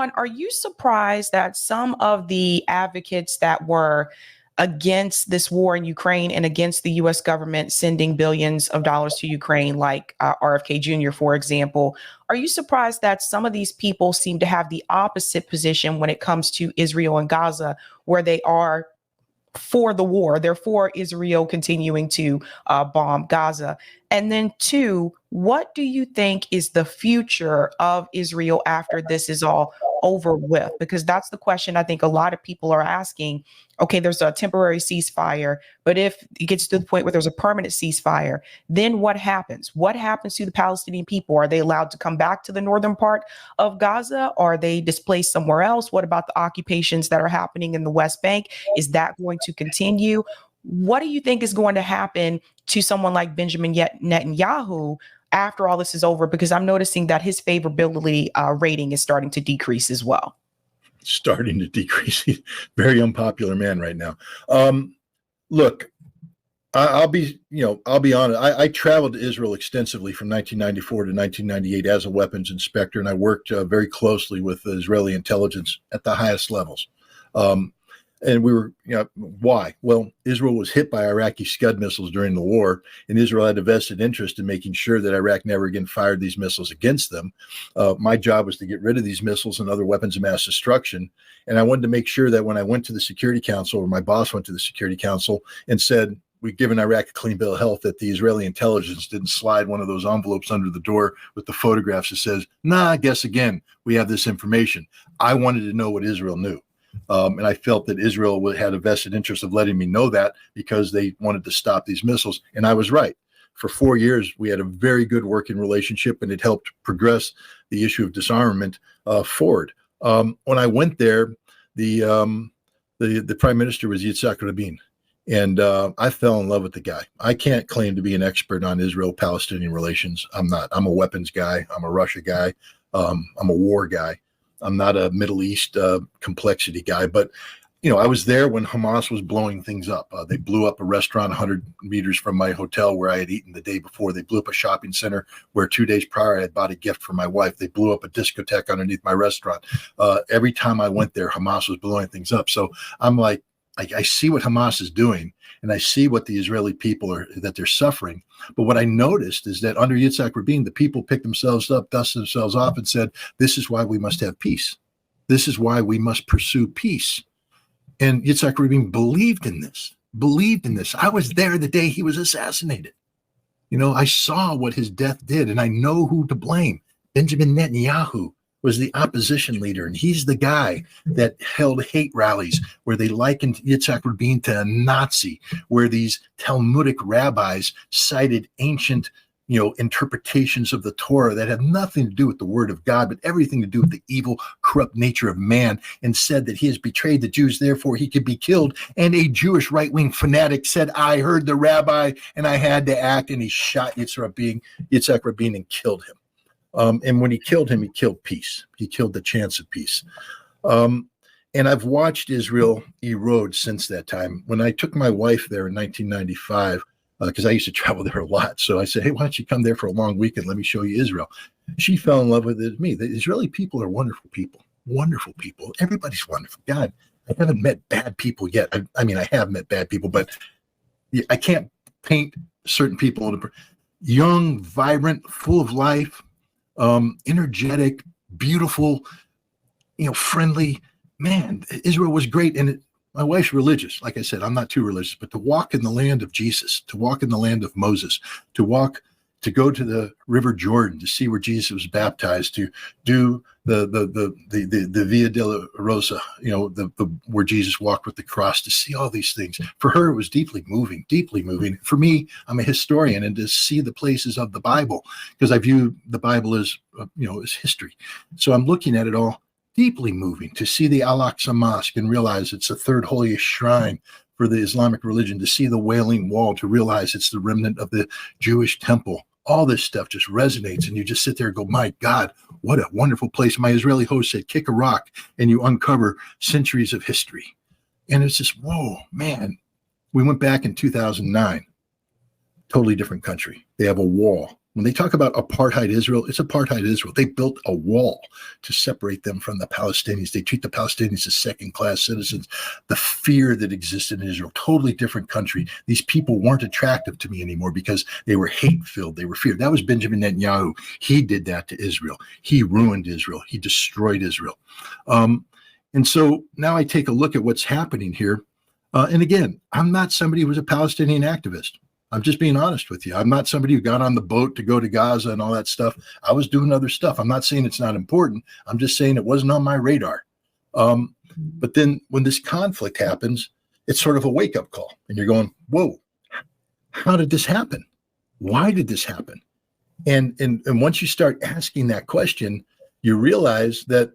Yvonne, are you surprised that some of the advocates that were against this war in Ukraine and against the US government sending billions of dollars to Ukraine, like RFK Jr., for example, are you surprised that some of these people seem to have the opposite position when it comes to Israel and Gaza, where they are for the war? They're for Israel continuing to bomb Gaza. And then two, what do you think is the future of Israel after this is all over with? Because that's the question I think a lot of people are asking. Okay, there's a temporary ceasefire, but if it gets to the point where there's a permanent ceasefire, then what happens? What happens to the Palestinian people? Are they allowed to come back to the northern part of Gaza? Are they displaced somewhere else? What about the occupations that are happening in the West Bank? Is that going to continue? What do you think is going to happen to someone like Benjamin Netanyahu after all this is over? Because I'm noticing that his favorability rating is starting to decrease as well. Starting to decrease. He's a very unpopular man right now. Look, I'll be honest. I traveled to Israel extensively from 1994 to 1998 as a weapons inspector, and I worked very closely with the Israeli intelligence at the highest levels. And we were, why? Well, Israel was hit by Iraqi Scud missiles during the war, and Israel had a vested interest in making sure that Iraq never again fired these missiles against them. My job was to get rid of these missiles and other weapons of mass destruction. And I wanted to make sure that when I went to the Security Council, or my boss went to the Security Council and said, we've given Iraq a clean bill of health, that the Israeli intelligence didn't slide one of those envelopes under the door with the photographs that says, nah, guess again, we have this information. I wanted to know what Israel knew. And I felt that Israel had a vested interest of letting me know that, because they wanted to stop these missiles. And I was right. For 4 years, we had a very good working relationship, and it helped progress the issue of disarmament forward. When I went there, the prime minister was Yitzhak Rabin, and I fell in love with the guy. I can't claim to be an expert on Israel-Palestinian relations. I'm not. I'm a weapons guy. I'm a Russia guy. I'm a war guy. I'm not a Middle East complexity guy, but I was there when Hamas was blowing things up. They blew up a restaurant 100 meters from my hotel where I had eaten the day before. They blew up a shopping center where 2 days prior I had bought a gift for my wife. They blew up a discotheque underneath my restaurant. Every time I went there, Hamas was blowing things up. So I'm like, I see what Hamas is doing, and I see what the Israeli people that they're suffering. But what I noticed is that under Yitzhak Rabin, the people picked themselves up, dusted themselves off, and said, this is why we must have peace. This is why we must pursue peace. And Yitzhak Rabin believed in this. I was there the day he was assassinated. I saw what his death did, and I know who to blame. Benjamin Netanyahu was the opposition leader, and he's the guy that held hate rallies where they likened Yitzhak Rabin to a Nazi, where these Talmudic rabbis cited ancient, interpretations of the Torah that have nothing to do with the word of God, but everything to do with the evil, corrupt nature of man, and said that he has betrayed the Jews, therefore he could be killed. And a Jewish right-wing fanatic said, I heard the rabbi and I had to act, and he shot Yitzhak Rabin and killed him. And when he killed him, he killed peace. He killed the chance of peace. And I've watched Israel erode since that time. When I took my wife there in 1995, because I used to travel there a lot. So I said, hey, why don't you come there for a long weekend? Let me show you Israel. She fell in love with it, me. The Israeli people are wonderful people. Wonderful people. Everybody's wonderful. God, I haven't met bad people yet. I mean, I have met bad people, but I can't paint certain people young, vibrant, full of life, energetic, beautiful, friendly. Man, Israel was great. And my wife's religious. Like I said, I'm not too religious, but to walk in the land of Jesus, to walk in the land of Moses, to go to the River Jordan, to see where Jesus was baptized, to do the Via Dolorosa, where Jesus walked with the cross, to see all these things. For her, it was deeply moving, deeply moving. For me, I'm a historian, and to see the places of the Bible, because I view the Bible as, as history. So I'm looking at it all. Deeply moving to see the Al-Aqsa Mosque and realize it's the third holiest shrine for the Islamic religion, to see the Wailing Wall, to realize it's the remnant of the Jewish temple. All this stuff just resonates, and you just sit there and go, my God, what a wonderful place. My Israeli host said, kick a rock and you uncover centuries of history. And it's just, whoa, man. We went back in 2009, totally different country. They have a wall When they talk about apartheid Israel, it's apartheid Israel. They built a wall to separate them from the Palestinians. They treat the Palestinians as second-class citizens. The fear that existed in Israel, totally different country. These people weren't attractive to me anymore because they were hate-filled. They were feared. That was Benjamin Netanyahu. He did that to Israel. He ruined Israel. He destroyed Israel. And so now I take a look at what's happening here. And again, I'm not somebody who was a Palestinian activist. I'm just being honest with you. I'm not somebody who got on the boat to go to Gaza and all that stuff. I was doing other stuff. I'm not saying it's not important. I'm just saying it wasn't on my radar. But then when this conflict happens, it's sort of a wake-up call. And you're going, whoa, how did this happen? Why did this happen? And once you start asking that question, you realize that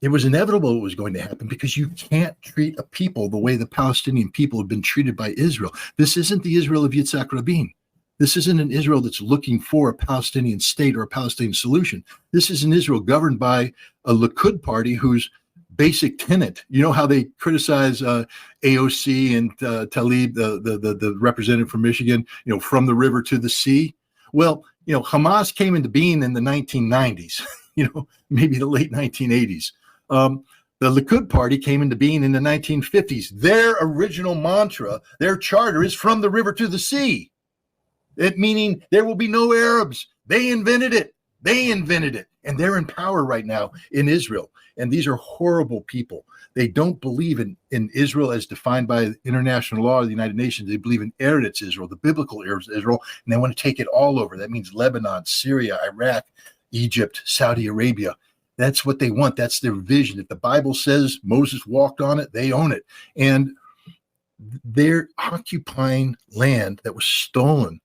it was inevitable it was going to happen, because you can't treat a people the way the Palestinian people have been treated by Israel. This isn't the Israel of Yitzhak Rabin. This isn't an Israel that's looking for a Palestinian state or a Palestinian solution. This is an Israel governed by a Likud party whose basic tenet, you know how they criticize AOC and Tlaib, the representative from Michigan, you know, from the river to the sea. Well, you know, Hamas came into being in the 1990s, you know, maybe the late 1980s. The Likud party came into being in the 1950s. Their original mantra, their charter, is from the river to the sea. It meaning there will be no Arabs. They invented it. They invented it. And they're in power right now in Israel. And these are horrible people. They don't believe in Israel as defined by international law of the United Nations. They believe in Eretz Israel, the biblical Israel, and they want to take it all over. That means Lebanon, Syria, Iraq, Egypt, Saudi Arabia. That's what they want. That's their vision. If the Bible says Moses walked on it, they own it. And they're occupying land that was stolen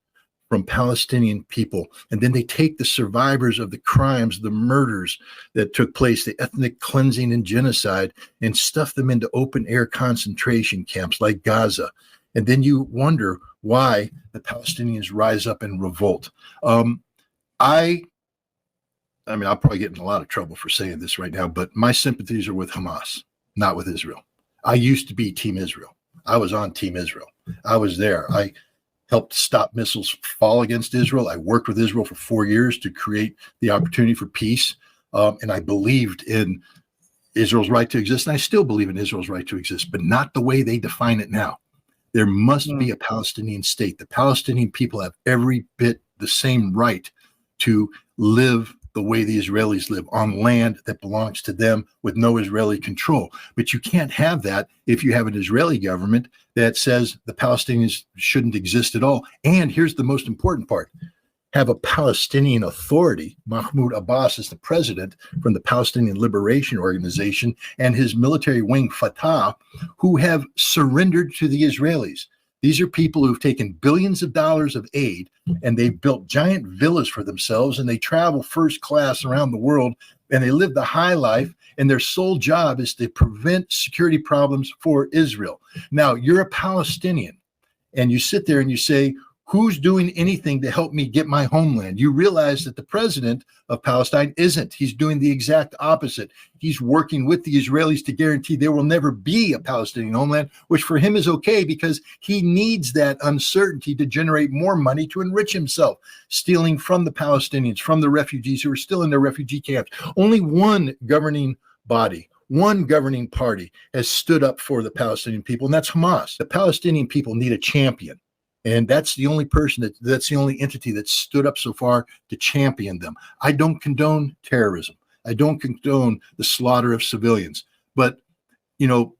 from Palestinian people. And then they take the survivors of the crimes, the murders that took place, the ethnic cleansing and genocide, and stuff them into open air concentration camps like Gaza. And then you wonder why the Palestinians rise up and revolt. I mean, I'll probably get in a lot of trouble for saying this right now, but my sympathies are with Hamas, not with Israel. I used to be Team Israel. I was on Team Israel. I was there. I helped stop missiles fall against Israel. I worked with Israel for 4 years to create the opportunity for peace. And I believed in Israel's right to exist. And I still believe in Israel's right to exist, but not the way they define it now. There must be a Palestinian state. The Palestinian people have every bit the same right to live the way the Israelis live, on land that belongs to them with no Israeli control. But you can't have that if you have an Israeli government that says the Palestinians shouldn't exist at all. And here's the most important part: have a Palestinian Authority. Mahmoud Abbas is the president from the Palestinian Liberation Organization, and his military wing, Fatah, who have surrendered to the Israelis. These are people who've taken billions of dollars of aid, and they've built giant villas for themselves, and they travel first class around the world, and they live the high life, and their sole job is to prevent security problems for Israel. Now, you're a Palestinian, and you sit there and you say, who's doing anything to help me get my homeland? You realize that the president of Palestine isn't. He's doing the exact opposite. He's working with the Israelis to guarantee there will never be a Palestinian homeland, which for him is okay because he needs that uncertainty to generate more money to enrich himself, stealing from the Palestinians, from the refugees who are still in their refugee camps. Only one governing body, one governing party has stood up for the Palestinian people, and that's Hamas. The Palestinian people need a champion. And that's the only person that's the only entity that stood up so far to champion them. I don't condone terrorism. I don't condone the slaughter of civilians. But, you know,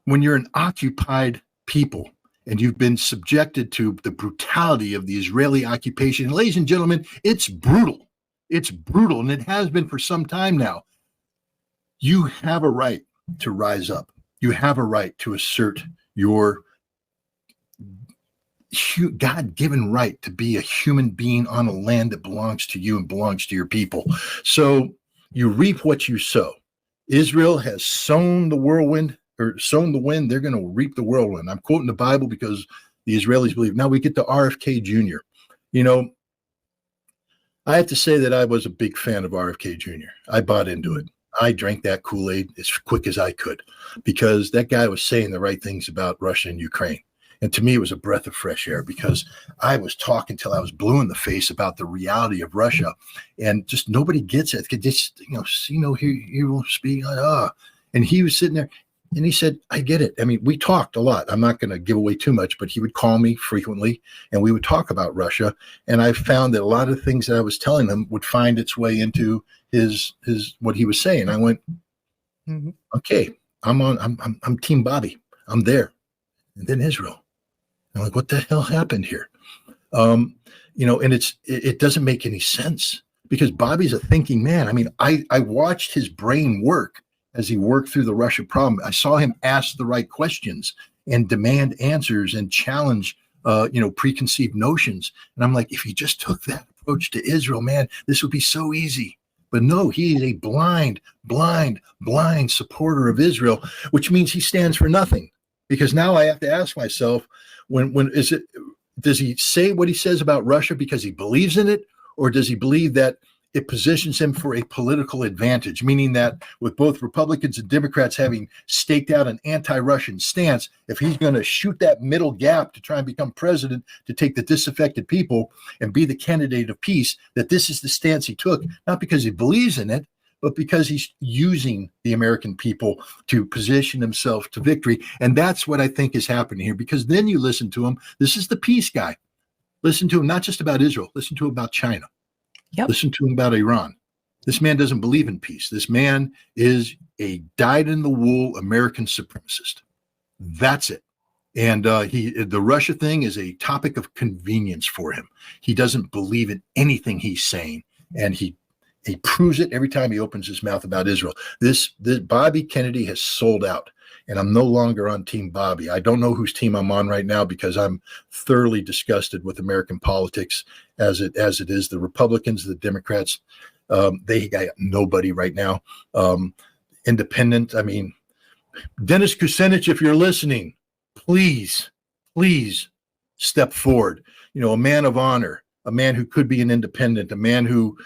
when you're an occupied people and you've been subjected to the brutality of the Israeli occupation, and ladies and gentlemen, it's brutal. It's brutal, and it has been for some time now. You have a right to rise up. You have a right to assert your God-given right to be a human being on a land that belongs to you and belongs to your people. So you reap what you sow. Israel has sown the whirlwind, or sown the wind. They're going to reap the whirlwind. I'm quoting the Bible because the Israelis believe. Now we get to RFK Jr. You know, I have to say that I was a big fan of RFK Jr. I bought into it. I drank that kool-aid as quick as I could because that guy was saying the right things about Russia and Ukraine. And to me, it was a breath of fresh air because I was talking till I was blue in the face about the reality of Russia, and just nobody gets it. Just, he will speak. And he was sitting there, and he said, "I get it." I mean, we talked a lot. I'm not going to give away too much, but he would call me frequently, and we would talk about Russia. And I found that a lot of things that I was telling him would find its way into his what he was saying. I went, okay, I'm Team Bobby. I'm there. And then Israel. I'm like, what the hell happened here? And it doesn't make any sense because Bobby's a thinking man. I mean, I watched his brain work as he worked through the Russia problem. I saw him ask the right questions and demand answers and challenge, preconceived notions. And I'm like, if he just took that approach to Israel, man, this would be so easy. But no, he is a blind supporter of Israel, which means he stands for nothing. Because now I have to ask myself, does he say what he says about Russia because he believes in it, or does he believe that it positions him for a political advantage, meaning that with both Republicans and Democrats having staked out an anti-Russian stance, if he's going to shoot that middle gap to try and become president, to take the disaffected people and be the candidate of peace, that this is the stance he took, not because he believes in it, but because he's using the American people to position himself to victory. And that's what I think is happening here, because then you listen to him. This is the peace guy. Listen to him, not just about Israel. Listen to him about China. Yep. Listen to him about Iran. This man doesn't believe in peace. This man is a dyed-in-the-wool American supremacist. That's it. And the Russia thing is a topic of convenience for him. He doesn't believe in anything he's saying, and he proves it every time he opens his mouth about Israel. This Bobby Kennedy has sold out, and I'm no longer on Team Bobby. I don't know whose team I'm on right now because I'm thoroughly disgusted with American politics as it is. The Republicans, the Democrats, they got nobody right now. Independent. I mean, Dennis Kucinich, if you're listening, please step forward. A man of honor, a man who could be an independent, a man who,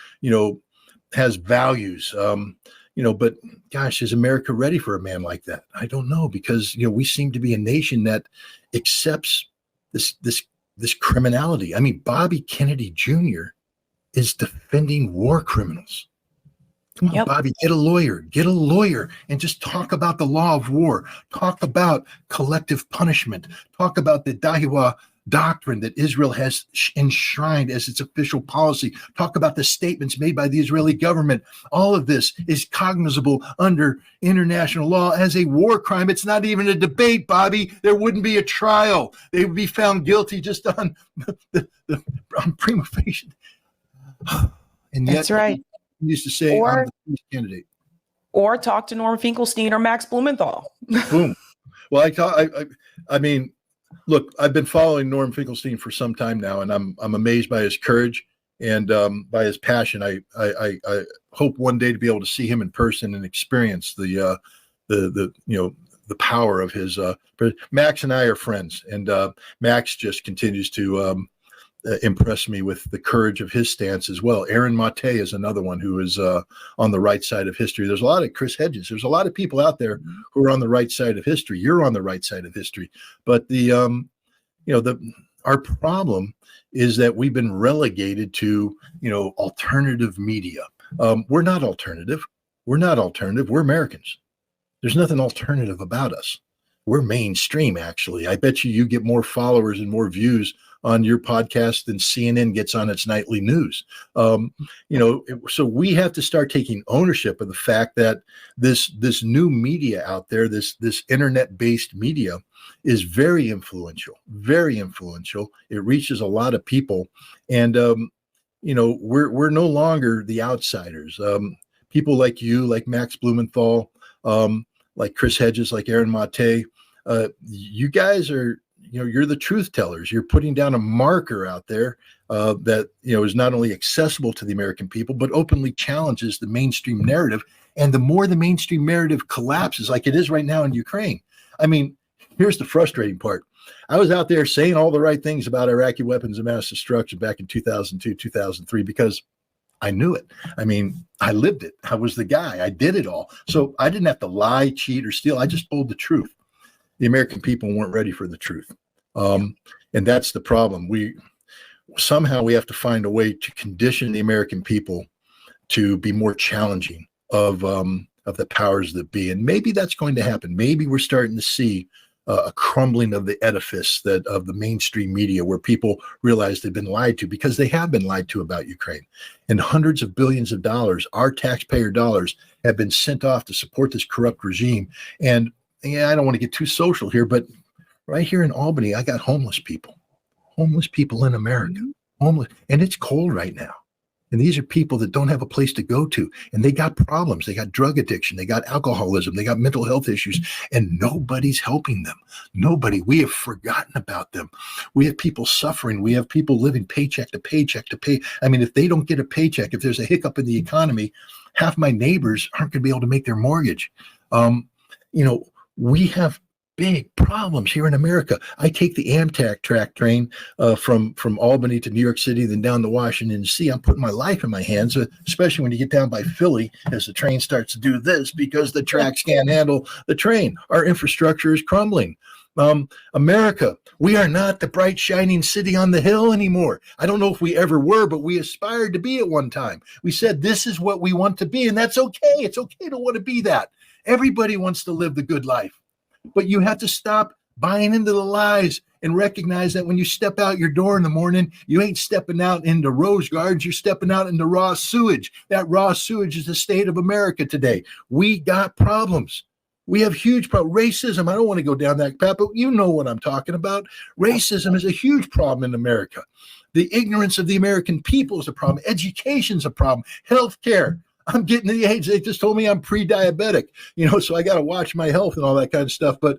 has values, but gosh, is America ready for a man like that? I don't know, because, we seem to be a nation that accepts this criminality. I mean, Bobby Kennedy Jr. is defending war criminals. Come on, Bobby, get a lawyer and just talk about the law of war. Talk about collective punishment. Talk about the Dahiwa doctrine that Israel has enshrined as its official policy. Talk about the statements made by the Israeli government. All of this is cognizable under international law as a war crime. It's not even a debate, Bobby. There wouldn't be a trial. They would be found guilty just on on prima facie. And yet, that's right. He used to say, I'm the peace candidate. Or talk to Norm Finkelstein or Max Blumenthal. Boom. Well, I mean, look, I've been following Norm Finkelstein for some time now, and I'm amazed by his courage and by his passion. I hope one day to be able to see him in person and experience the power of his. Max and I are friends, and Max just continues to impress me with the courage of his stance as well. Aaron Mate is another one who is on the right side of history. There's a lot of Chris Hedges. There's a lot of people out there who are on the right side of history. You're on the right side of history. But our problem is that we've been relegated to, alternative media. We're not alternative. We're Americans. There's nothing alternative about us. We're mainstream, actually. I bet you get more followers and more views on your podcast than CNN gets on its nightly news. So we have to start taking ownership of the fact that this new media out there, this internet-based media, is very influential. It reaches a lot of people, and we're no longer the outsiders. People like you, like Max Blumenthal, like Chris Hedges, like Aaron Mate, you guys are, you're the truth tellers. You're putting down a marker out there that, is not only accessible to the American people, but openly challenges the mainstream narrative. And the more the mainstream narrative collapses, like it is right now in Ukraine. I mean, here's the frustrating part. I was out there saying all the right things about Iraqi weapons of mass destruction back in 2002, 2003, because I knew it. I mean, I lived it. I was the guy. I did it all. So I didn't have to lie, cheat, or steal. I just told the truth. The American people weren't ready for the truth. And that's the problem. Somehow we have to find a way to condition the American people to be more challenging of the powers that be. And maybe that's going to happen. Maybe we're starting to see a crumbling of the edifice of the mainstream media, where people realize they've been lied to, because they have been lied to about Ukraine. And hundreds of billions of dollars, our taxpayer dollars, have been sent off to support this corrupt regime. And yeah, I don't want to get too social here, but right here in Albany, I got homeless people in America, homeless, and it's cold right now. And these are people that don't have a place to go to, and they got problems. They got drug addiction. They got alcoholism. They got mental health issues, and nobody's helping them. Nobody. We have forgotten about them. We have people suffering. We have people living paycheck to paycheck to pay. I mean, if they don't get a paycheck, if there's a hiccup in the economy, half my neighbors aren't going to be able to make their mortgage. We have big problems here in America. I take the Amtrak train from Albany to New York City, then down to Washington D.C. I'm putting my life in my hands, especially when you get down by Philly, as the train starts to do this, because the tracks can't handle the train. Our infrastructure is crumbling. America, we are not the bright, shining city on the hill anymore. I don't know if we ever were, but we aspired to be at one time. We said, this is what we want to be, and that's okay. It's okay to want to be that. Everybody wants to live the good life. But you have to stop buying into the lies and recognize that when you step out your door in the morning, you ain't stepping out into rose gardens, you're stepping out into raw sewage. That raw sewage is the state of America today. We got problems. We have huge problems. Racism, I don't want to go down that path, but you know what I'm talking about. Racism is a huge problem in America. The ignorance of the American people is a problem. Education's a problem. Healthcare. I'm getting to the age, they just told me I'm pre-diabetic, so I got to watch my health and all that kind of stuff. But,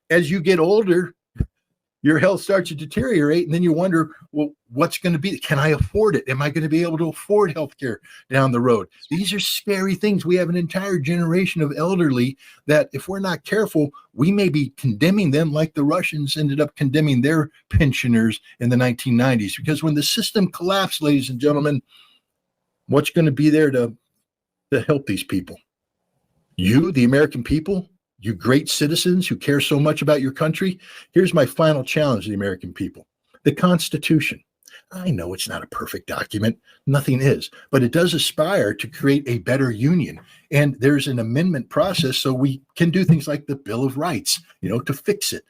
as you get older, your health starts to deteriorate. And then you wonder, well, what's going to be? Can I afford it? Am I going to be able to afford healthcare down the road? These are scary things. We have an entire generation of elderly that, if we're not careful, we may be condemning them like the Russians ended up condemning their pensioners in the 1990s. Because when the system collapsed, ladies and gentlemen, what's going to be there to help these people? You, the American people, you great citizens who care so much about your country. Here's my final challenge to the American people. The Constitution. I know it's not a perfect document. Nothing is. But it does aspire to create a better union. And there's an amendment process so we can do things like the Bill of Rights, to fix it.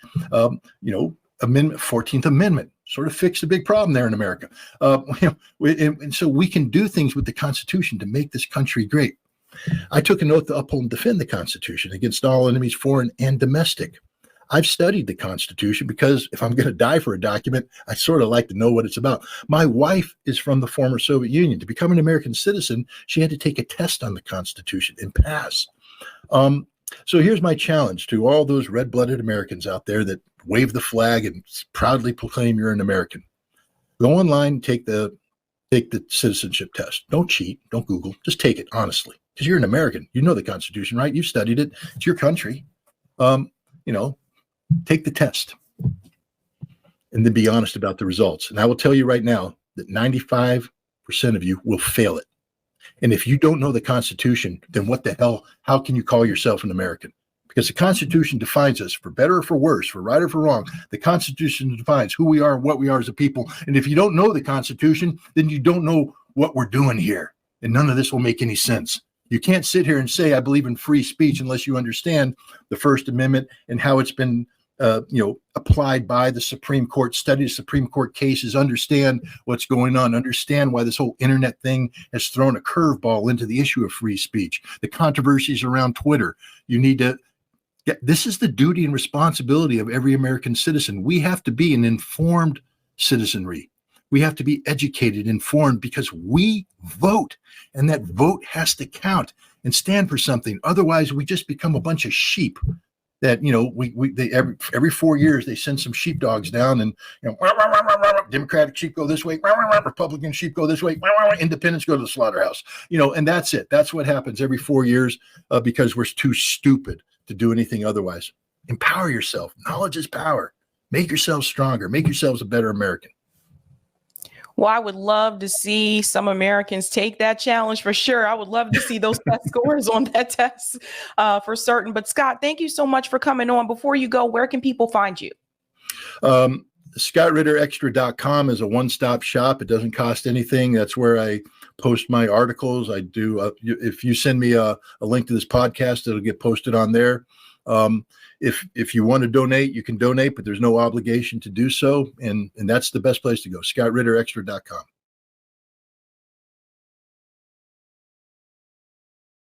Amendment, 14th Amendment, sort of fixed a big problem there in America. And so we can do things with the Constitution to make this country great. I took an oath to uphold and defend the Constitution against all enemies, foreign and domestic. I've studied the Constitution because if I'm going to die for a document, I sort of like to know what it's about. My wife is from the former Soviet Union. To become an American citizen, she had to take a test on the Constitution and pass. So here's my challenge to all those red-blooded Americans out there that wave the flag and proudly proclaim you're an American. Go online, take the citizenship test. Don't cheat. Don't Google. Just take it honestly, because you're an American. You know the Constitution, right? You've studied it. It's your country. Take the test and then be honest about the results. And I will tell you right now that 95% of you will fail it. And if you don't know the Constitution, then what the hell, how can you call yourself an American? Because the Constitution defines us, for better or for worse, for right or for wrong. The Constitution defines who we are and what we are as a people. And if you don't know the Constitution, then you don't know what we're doing here. And none of this will make any sense. You can't sit here and say, I believe in free speech, unless you understand the First Amendment and how it's been applied by the Supreme Court, study the Supreme Court cases, understand what's going on, understand why this whole internet thing has thrown a curveball into the issue of free speech, the controversies around Twitter. You need to this is the duty and responsibility of every American citizen. We have to be an informed citizenry. We have to be educated, informed, because we vote, and that vote has to count and stand for something. Otherwise, we just become a bunch of sheep that, they every 4 years they send some sheepdogs down, and Democratic sheep go this way, Republican sheep go this way, independents go to the slaughterhouse, and that's it. That's what happens every 4 years because we're too stupid to do anything otherwise. Empower yourself. Knowledge is power. Make yourselves stronger. Make yourselves a better American. Well, I would love to see some Americans take that challenge for sure. I would love to see those test scores on that test for certain. But Scott, thank you so much for coming on. Before you go, where can people find you? ScottRitterExtra.com is a one-stop shop. It doesn't cost anything. That's where I post my articles. I do. If you send me a link to this podcast, it'll get posted on there. If you want to donate, you can donate, but there's no obligation to do so. And that's the best place to go, ScottRitterExtra.com.